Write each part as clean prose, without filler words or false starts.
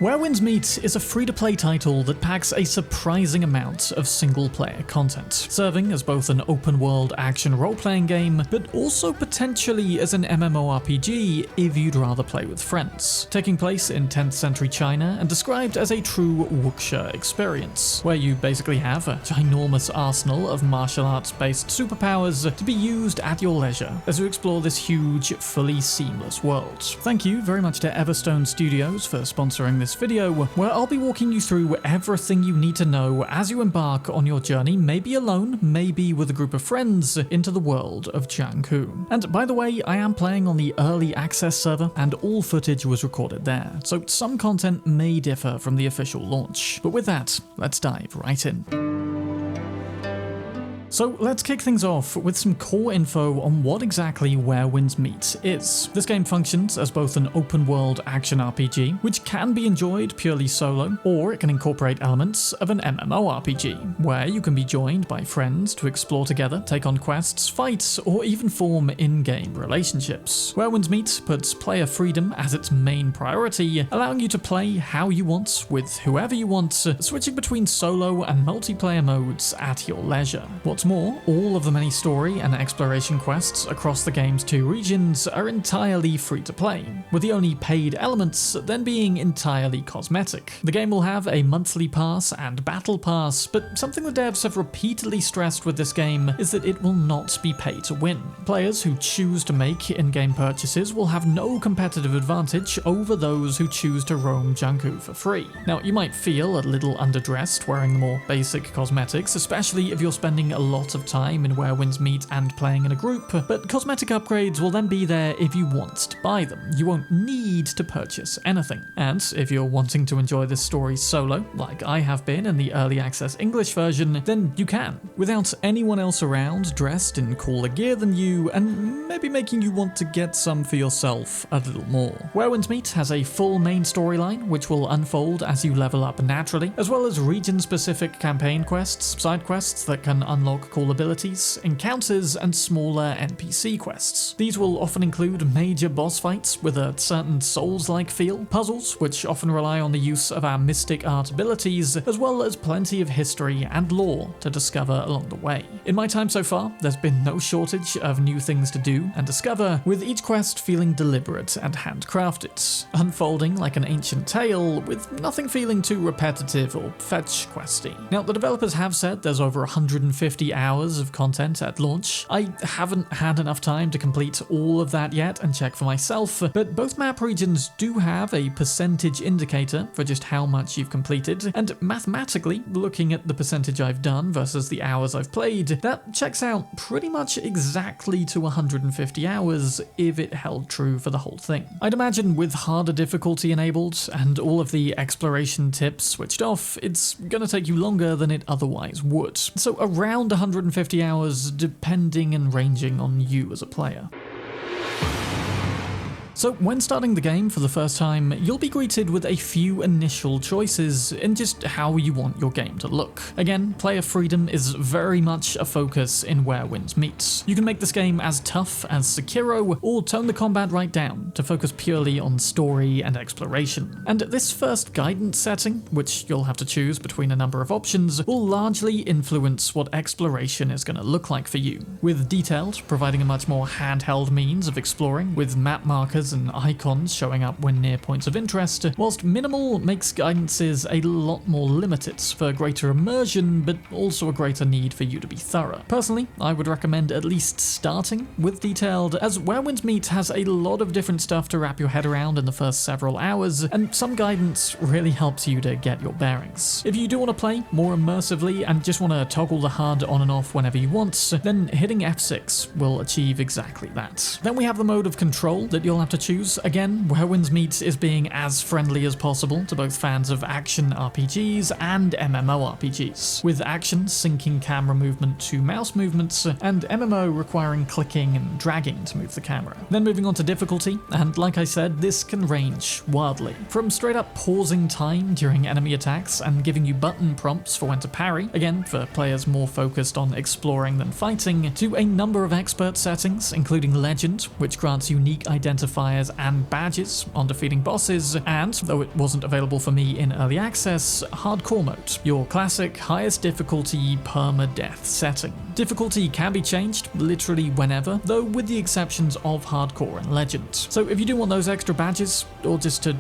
Where Winds Meet is a free-to-play title that packs a surprising amount of single-player content, serving as both an open-world action role-playing game, but also potentially as an MMORPG if you'd rather play with friends. Taking place in 10th century China and described as a true wuxia experience, where you basically have a ginormous arsenal of martial arts-based superpowers to be used at your leisure as you explore this huge, fully seamless world. Thank you very much to Everstone Studios for sponsoring this video, where I'll be walking you through everything you need to know as you embark on your journey, maybe alone, maybe with a group of friends, into the world of Jianghu. And by the way, I am playing on the early access server, and all footage was recorded there, so some content may differ from the official launch. But with that, let's dive right in. So let's kick things off with some core info on what exactly Where Winds Meet is. This game functions as both an open-world action RPG, which can be enjoyed purely solo, or it can incorporate elements of an MMORPG, where you can be joined by friends to explore together, take on quests, fight, or even form in-game relationships. Where Winds Meet puts player freedom as its main priority, allowing you to play how you want, with whoever you want, switching between solo and multiplayer modes at your leisure. What's more, all of the many story and exploration quests across the game's 2 regions are entirely free to play, with the only paid elements then being entirely cosmetic. The game will have a monthly pass and battle pass, but something the devs have repeatedly stressed with this game is that it will not be pay to win. Players who choose to make in-game purchases will have no competitive advantage over those who choose to roam Jianghu for free. Now, you might feel a little underdressed wearing the more basic cosmetics, especially if you're spending a lot of time in Where Winds Meet and playing in a group, but cosmetic upgrades will then be there if you want to buy them. You won't need to purchase anything. And if you're wanting to enjoy this story solo, like I have been in the early access English version, then you can, without anyone else around dressed in cooler gear than you, and maybe making you want to get some for yourself a little more. Where Winds Meet has a full main storyline, which will unfold as you level up naturally, as well as region-specific campaign quests, side quests that can unlock cool abilities, encounters, and smaller NPC quests. These will often include major boss fights with a certain Souls-like feel, puzzles, which often rely on the use of our mystic art abilities, as well as plenty of history and lore to discover along the way. In my time so far, there's been no shortage of new things to do and discover, with each quest feeling deliberate and handcrafted, unfolding like an ancient tale, with nothing feeling too repetitive or fetch questy. Now, the developers have said there's over 150 hours of content at launch. I haven't had enough time to complete all of that yet and check for myself, but both map regions do have a percentage indicator for just how much you've completed, and mathematically, looking at the percentage I've done versus the hours I've played, that checks out pretty much exactly to 150 hours if it held true for the whole thing. I'd imagine with harder difficulty enabled and all of the exploration tips switched off, it's gonna take you longer than it otherwise would. So around 150 hours, depending and ranging on you as a player. So when starting the game for the first time, you'll be greeted with a few initial choices in just how you want your game to look. Again, player freedom is very much a focus in Where Winds Meet. You can make this game as tough as Sekiro, or tone the combat right down to focus purely on story and exploration. And this first guidance setting, which you'll have to choose between a number of options, will largely influence what exploration is going to look like for you, with Detailed providing a much more handheld means of exploring, with map markers and icons showing up when near points of interest, whilst Minimal makes guidances a lot more limited for greater immersion, but also a greater need for you to be thorough. Personally, I would recommend at least starting with Detailed, as Where Winds Meet has a lot of different stuff to wrap your head around in the first several hours, and some guidance really helps you to get your bearings. If you do want to play more immersively and just want to toggle the HUD on and off whenever you want, then hitting F6 will achieve exactly that. Then we have the mode of control that you'll have to choose. Again, Where Winds Meet is being as friendly as possible to both fans of action RPGs and MMORPGs, with action syncing camera movement to mouse movements, and MMO requiring clicking and dragging to move the camera. Then moving on to difficulty, and like I said, this can range wildly. From straight up pausing time during enemy attacks and giving you button prompts for when to parry, again for players more focused on exploring than fighting, to a number of expert settings, including Legend, which grants unique identifiers modifiers and badges on defeating bosses, and, though it wasn't available for me in early access, Hardcore mode, your classic highest difficulty permadeath setting. Difficulty can be changed literally whenever, though with the exceptions of Hardcore and Legend. So if you do want those extra badges, or just to,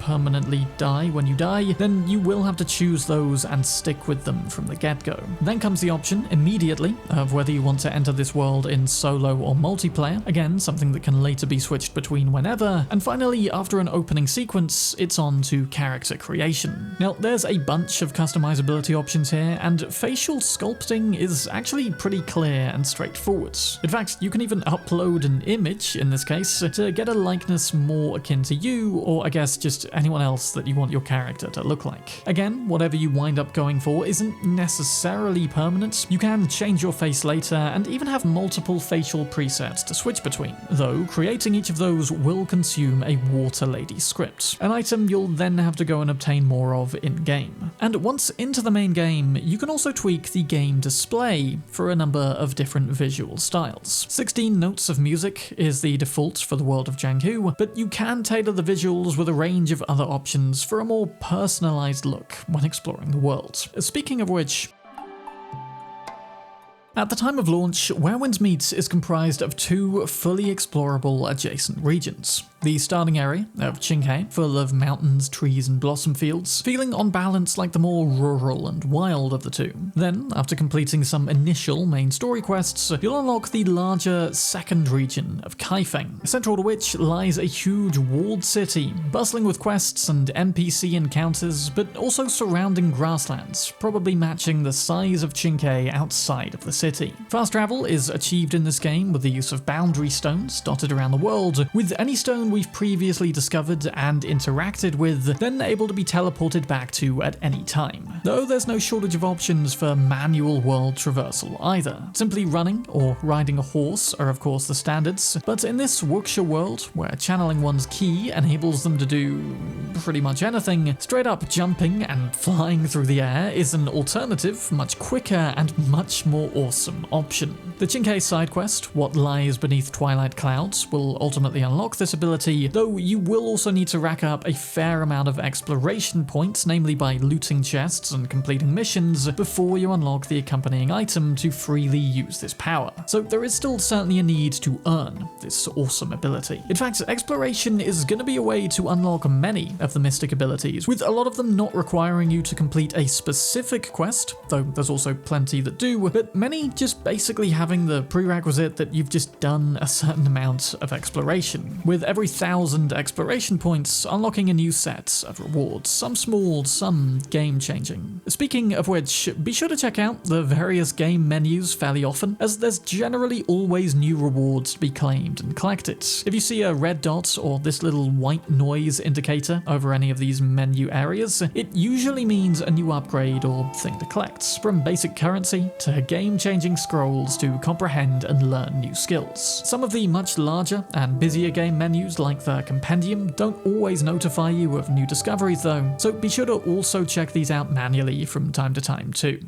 permanently die when you die, then you will have to choose those and stick with them from the get-go. Then comes the option, immediately, of whether you want to enter this world in solo or multiplayer, again something that can later be switched between whenever, and finally, after an opening sequence, it's on to character creation. Now, there's a bunch of customizability options here, and facial sculpting is actually pretty clear and straightforward. In fact, you can even upload an image, in this case, to get a likeness more akin to you, or I guess just anyone else that you want your character to look like. Again, whatever you wind up going for isn't necessarily permanent. You can change your face later, and even have multiple facial presets to switch between, though creating each of those will consume a Water Lady script, an item you'll then have to go and obtain more of in-game. And once into the main game, you can also tweak the game display for a number of different visual styles. 16 notes of music is the default for the world of Jianghu, but you can tailor the visuals with a range of other options for a more personalized look when exploring the world. Speaking of which, at the time of launch, Where Winds Meet is comprised of two fully explorable adjacent regions. The starting area of Qinghe, full of mountains, trees and blossom fields, feeling on balance like the more rural and wild of the two. Then, after completing some initial main story quests, you'll unlock the larger second region of Kaifeng, central to which lies a huge walled city, bustling with quests and NPC encounters, but also surrounding grasslands, probably matching the size of Qinghe outside of the city. Fast travel is achieved in this game with the use of boundary stones dotted around the world, with any stone we've previously discovered and interacted with then able to be teleported back to at any time. Though there's no shortage of options for manual world traversal either. Simply running or riding a horse are of course the standards, but in this Wuxia world, where channeling one's ki enables them to do pretty much anything, straight up jumping and flying through the air is an alternative, much quicker and much more awesome option. The Qinghe side quest, What Lies Beneath Twilight Clouds, will ultimately unlock this ability, though you will also need to rack up a fair amount of exploration points, namely by looting chests and completing missions, before you unlock the accompanying item to freely use this power. So there is still certainly a need to earn this awesome ability. In fact, exploration is going to be a way to unlock many of the mystic abilities, with a lot of them not requiring you to complete a specific quest, though there's also plenty that do, but many just basically having the prerequisite that you've just done a certain amount of exploration, with every 1,000 exploration points unlocking a new set of rewards, some small, some game-changing. Speaking of which, be sure to check out the various game menus fairly often, as there's generally always new rewards to be claimed and collected. If you see a red dot or this little white noise indicator over any of these menu areas, it usually means a new upgrade or thing to collect, from basic currency to game-changing scrolls to comprehend and learn new skills. Some of the much larger and busier game menus, like the Compendium, don't always notify you of new discoveries though, so be sure to also check these out manually from time to time too.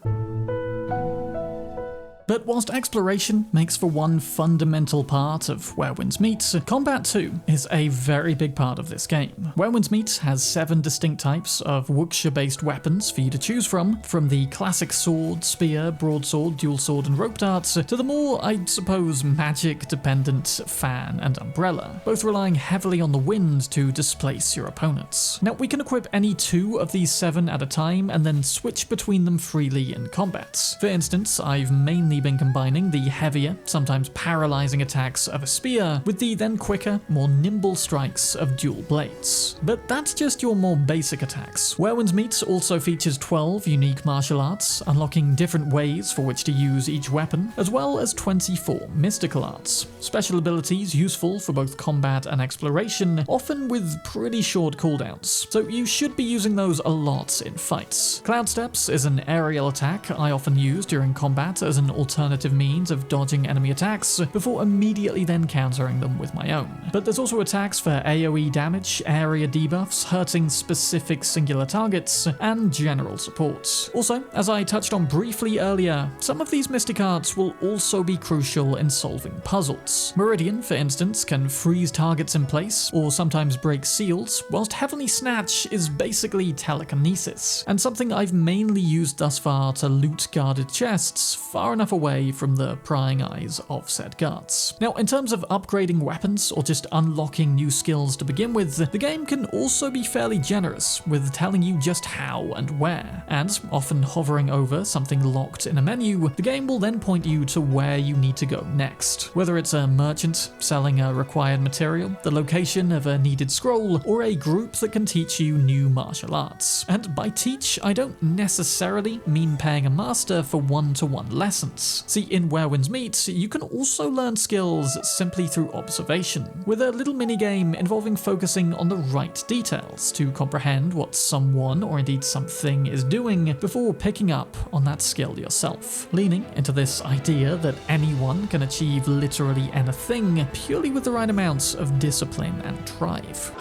But whilst exploration makes for one fundamental part of Where Winds Meet, combat too is a very big part of this game. Where Winds Meet has 7 distinct types of Wuxia-based weapons for you to choose from the classic sword, spear, broadsword, dual sword and rope darts, to the more, I suppose, magic-dependent fan and umbrella, both relying heavily on the wind to displace your opponents. Now, we can equip any 2 of these 7 at a time and then switch between them freely in combat. For instance, I've mainly been combining the heavier, sometimes paralyzing attacks of a spear with the then quicker, more nimble strikes of dual blades. But that's just your more basic attacks. Where Winds Meet also features 12 unique martial arts, unlocking different ways for which to use each weapon, as well as 24 mystical arts. Special abilities useful for both combat and exploration, often with pretty short cooldowns, so you should be using those a lot in fights. Cloud Steps is an aerial attack I often use during combat as an alternative means of dodging enemy attacks before immediately then countering them with my own. But there's also attacks for AoE damage, area debuffs, hurting specific singular targets, and general support. Also, as I touched on briefly earlier, some of these mystic arts will also be crucial in solving puzzles. Meridian, for instance, can freeze targets in place, or sometimes break seals, whilst Heavenly Snatch is basically telekinesis, and something I've mainly used thus far to loot guarded chests far enough away from the prying eyes of said guards. Now, in terms of upgrading weapons or just unlocking new skills to begin with, the game can also be fairly generous with telling you just how and where, and often hovering over something locked in a menu, the game will then point you to where you need to go next. Whether it's a merchant selling a required material, the location of a needed scroll, or a group that can teach you new martial arts. And by teach, I don't necessarily mean paying a master for one-to-one lessons. See, in Where Winds Meet, you can also learn skills simply through observation, with a little minigame involving focusing on the right details to comprehend what someone or indeed something is doing before picking up on that skill yourself, leaning into this idea that anyone can achieve literally anything purely with the right amounts of discipline and drive.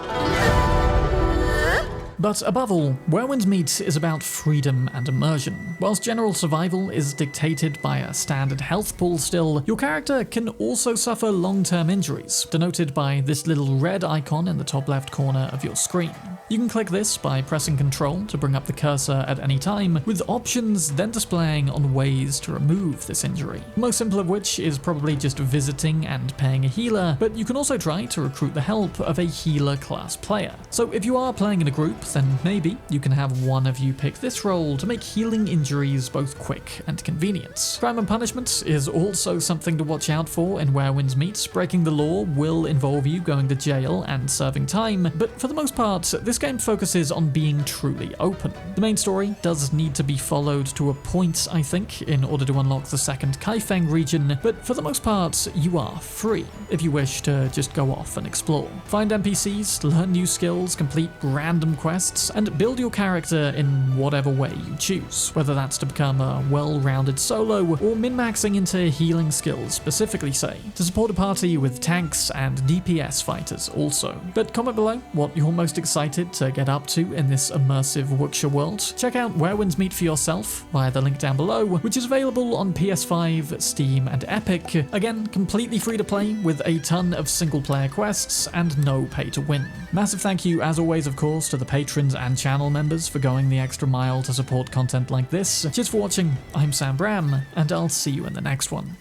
But above all, Where Winds Meet is about freedom and immersion. Whilst general survival is dictated by a standard health pool still, your character can also suffer long-term injuries, denoted by this little red icon in the top left corner of your screen. You can click this by pressing Ctrl to bring up the cursor at any time, with options then displaying on ways to remove this injury. The most simple of which is probably just visiting and paying a healer, but you can also try to recruit the help of a healer class player. So if you are playing in a group, then maybe you can have one of you pick this role to make healing injuries both quick and convenient. Crime and punishment is also something to watch out for in Where Winds Meet. Breaking the law will involve you going to jail and serving time, but for the most part, this game focuses on being truly open. The main story does need to be followed to a point, I think, in order to unlock the second Kaifeng region, but for the most part, you are free if you wish to just go off and explore. Find NPCs, learn new skills, complete random quests, and build your character in whatever way you choose, whether that's to become a well-rounded solo or min-maxing into healing skills specifically, say, to support a party with tanks and DPS fighters also. But comment below what you're most excited to get up to in this immersive wuxia world. Check out Where Winds Meet for yourself via the link down below, which is available on PS5, Steam, and Epic. Again, completely free to play with a ton of single-player quests and no pay to win. Massive thank you, as always, of course, to the patrons and channel members for going the extra mile to support content like this. Cheers for watching, I'm Sam Bram, and I'll see you in the next one.